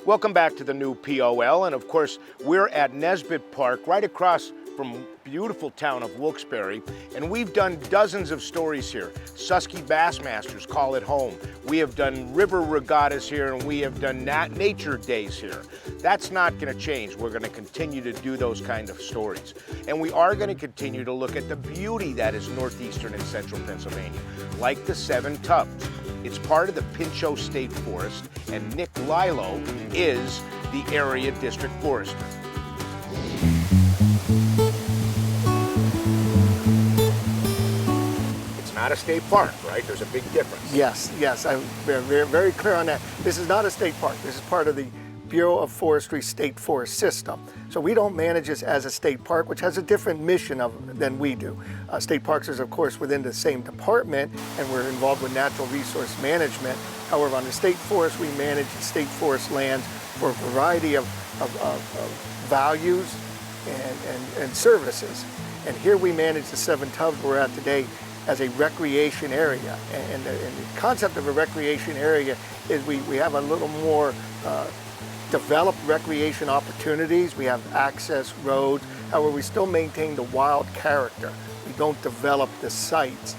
Welcome back to the new POL, and of course, we're at Nesbitt Park, right across from beautiful town of Wilkes-Barre, and we've done dozens of stories here. Susky Bassmasters call it home. We have done river regattas here, and we have done nature days here. That's not going to change. We're going to continue to do those kind of stories. And we are going to continue to look at the beauty that is northeastern and central Pennsylvania, like the Seven Tubs. It's part of the Pinchot State Forest, and Nick Lilo is the area district forester. It's not a state park, right? There's a big difference. Yes, I'm very clear on that. This is not a state park. This is part of the Bureau of Forestry State Forest System. So we don't manage this as a state park, which has a different mission than we do. State parks is, of course, within the same department, and we're involved with natural resource management. However, on the state forest, we manage state forest lands for a variety of values and services. And here we manage the Seven Tubs we're at today as a recreation area. And the concept of a recreation area is we have a little more developed recreation opportunities. We have access roads. However, we still maintain the wild character. We don't develop the sites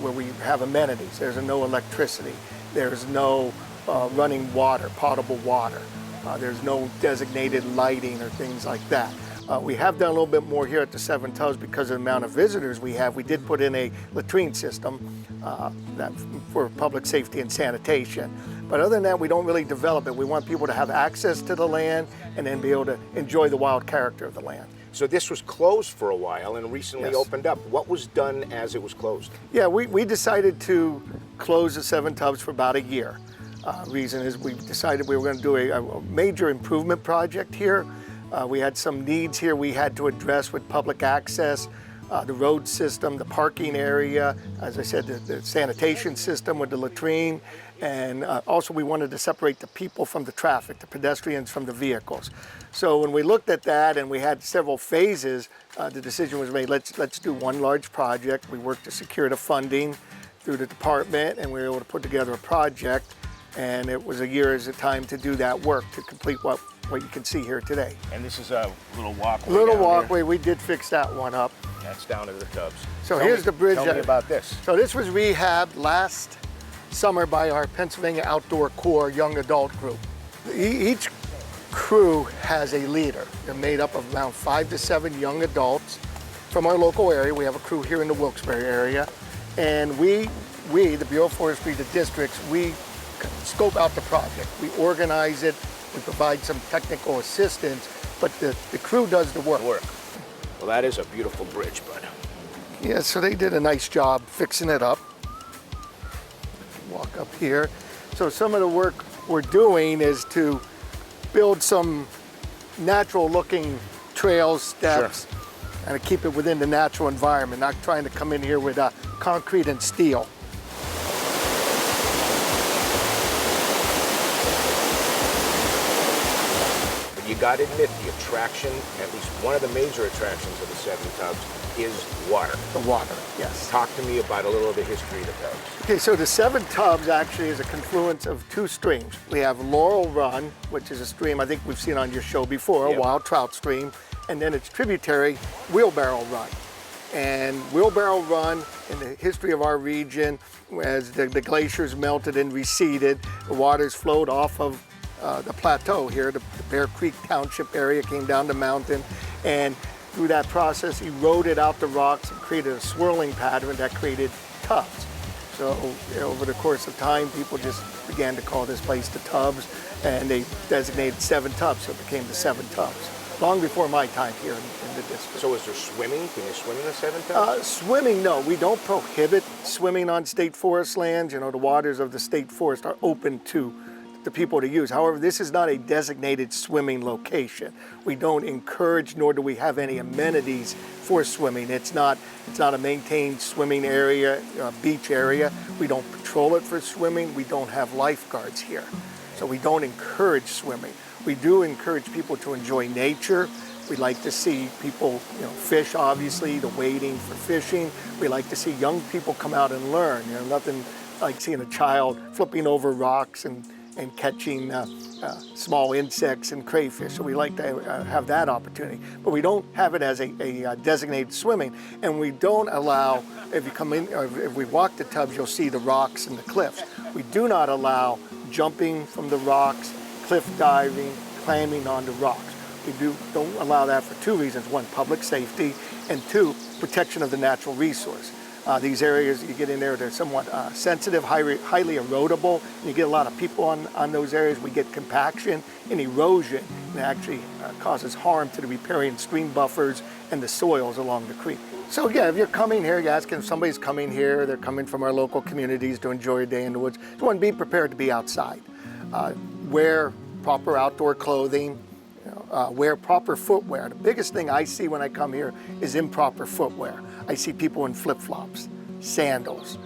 where we have amenities. There's no electricity. There's no running water, potable water. There's no designated lighting or things like that. We have done a little bit more here at the Seven Tubs because of the amount of visitors we have. We did put in a latrine system for public safety and sanitation. But other than that, we don't really develop it. We want people to have access to the land and then be able to enjoy the wild character of the land. So this was closed for a while and recently opened up. What was done as it was closed? Yeah, we decided to close the Seven Tubs for about a year. Reason is we decided we were going to do a major improvement project here. We had some needs here we had to address with public access, the road system, the parking area, as I said, the sanitation system with the latrine, and also we wanted to separate the people from the traffic, the pedestrians from the vehicles. So when we looked at that and we had several phases, the decision was made, let's do one large project. We worked to secure the funding through the department, and we were able to put together a project, and it was a year as a time to do that work to complete what you can see here today. And this is a little walkway. Little walkway, we did fix that one up. That's down to the tubs. So here's the bridge. Tell me about this. So this was rehabbed last summer by our Pennsylvania Outdoor Corps young adult group. Each crew has a leader. They're made up of around 5 to 7 young adults from our local area. We have a crew here in the Wilkes-Barre area. And we, the Bureau of Forestry, the districts, we scope out the project. We organize it. We provide some technical assistance, but the crew does the work. Well, that is a beautiful bridge, bud. Yeah, so they did a nice job fixing it up. Walk up here. So some of the work we're doing is to build some natural looking trails, steps, and to keep it within the natural environment, not trying to come in here with concrete and steel. You got to admit, the attraction, at least one of the major attractions of the Seven Tubs, is water. The water, yes. Talk to me about a little of the history of the Tubs. Okay, so the Seven Tubs actually is a confluence of 2 streams. We have Laurel Run, which is a stream I think we've seen on your show before, a wild trout stream, and then its tributary, Wheelbarrow Run. And Wheelbarrow Run, in the history of our region, as the glaciers melted and receded, the waters flowed off of the plateau here, the Bear Creek Township area, came down the mountain, and through that process eroded out the rocks and created a swirling pattern that created tubs. So over the course of time, people just began to call this place the Tubs, and they designated 7 tubs, so it became the Seven Tubs, long before my time here in the district. So is there swimming? Can you swim in the Seven Tubs? Swimming, no. We don't prohibit swimming on state forest lands. You know, the waters of the state forest are open to the people to use. However, this is not a designated swimming location. We don't encourage, nor do we have any amenities for swimming. It's not a maintained swimming area, beach area. We don't patrol it for swimming. We don't have lifeguards here. So we don't encourage swimming. We do encourage people to enjoy nature. We like to see people, fish, obviously, the wading for fishing. We like to see young people come out and learn. Nothing like seeing a child flipping over rocks and catching small insects and crayfish. So we like to have that opportunity. But we don't have it as a designated swimming, and we don't allow, if you come in, or if we walk the tubs, you'll see the rocks and the cliffs. We do not allow jumping from the rocks, cliff diving, climbing onto rocks. We don't allow that for two reasons. One, public safety, and two, protection of the natural resource. These areas, you get in there, they're somewhat sensitive, highly erodible. And you get a lot of people on those areas. We get compaction and erosion, and it actually causes harm to the riparian stream buffers and the soils along the creek. So yeah, if you're coming here, you're asking if somebody's coming here, they're coming from our local communities to enjoy a day in the woods. So one, be prepared to be outside. Wear proper outdoor clothing, wear proper footwear. The biggest thing I see when I come here is improper footwear. I see people in flip-flops, sandals,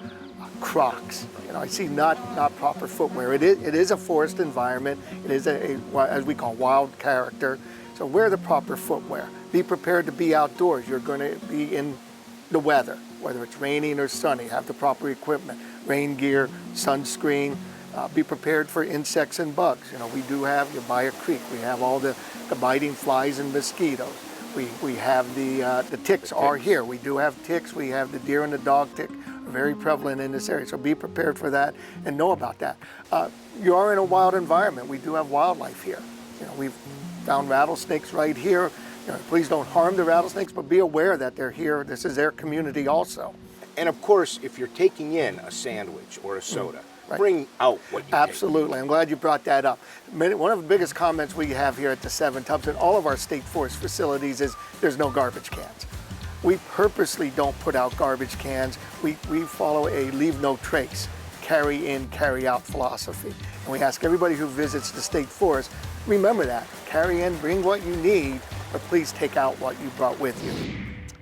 Crocs. I see not proper footwear. It is a forest environment. It is as we call, wild character. So wear the proper footwear. Be prepared to be outdoors. You're going to be in the weather, whether it's raining or sunny. Have the proper equipment, rain gear, sunscreen. Be prepared for insects and bugs. We do have, by a creek, we have all the biting flies and mosquitoes. We have the ticks are here. We do have ticks. We have the deer and the dog tick, are very prevalent in this area. So be prepared for that and know about that. You are in a wild environment. We do have wildlife here. We've found rattlesnakes right here. Please don't harm the rattlesnakes, but be aware that they're here. This is their community also. And of course, if you're taking in a sandwich or a soda, Right. bring out what you Absolutely. I'm glad you brought that up. One of the biggest comments we have here at the Seven Tubs and all of our state forest facilities is there's no garbage cans. We purposely don't put out garbage cans. We follow a leave no trace, carry in, carry out philosophy. And we ask everybody who visits the state forest, remember that. Carry in, bring what you need, but please take out what you brought with you.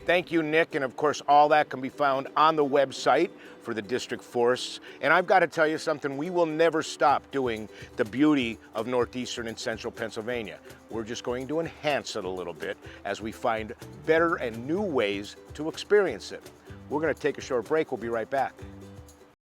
Thank you, Nick, and of course all that can be found on the website for the district forests. And I've got to tell you something, we will never stop doing the beauty of northeastern and central Pennsylvania. We're just going to enhance it a little bit as we find better and new ways to experience it. We're going to take a short break. We'll be right back.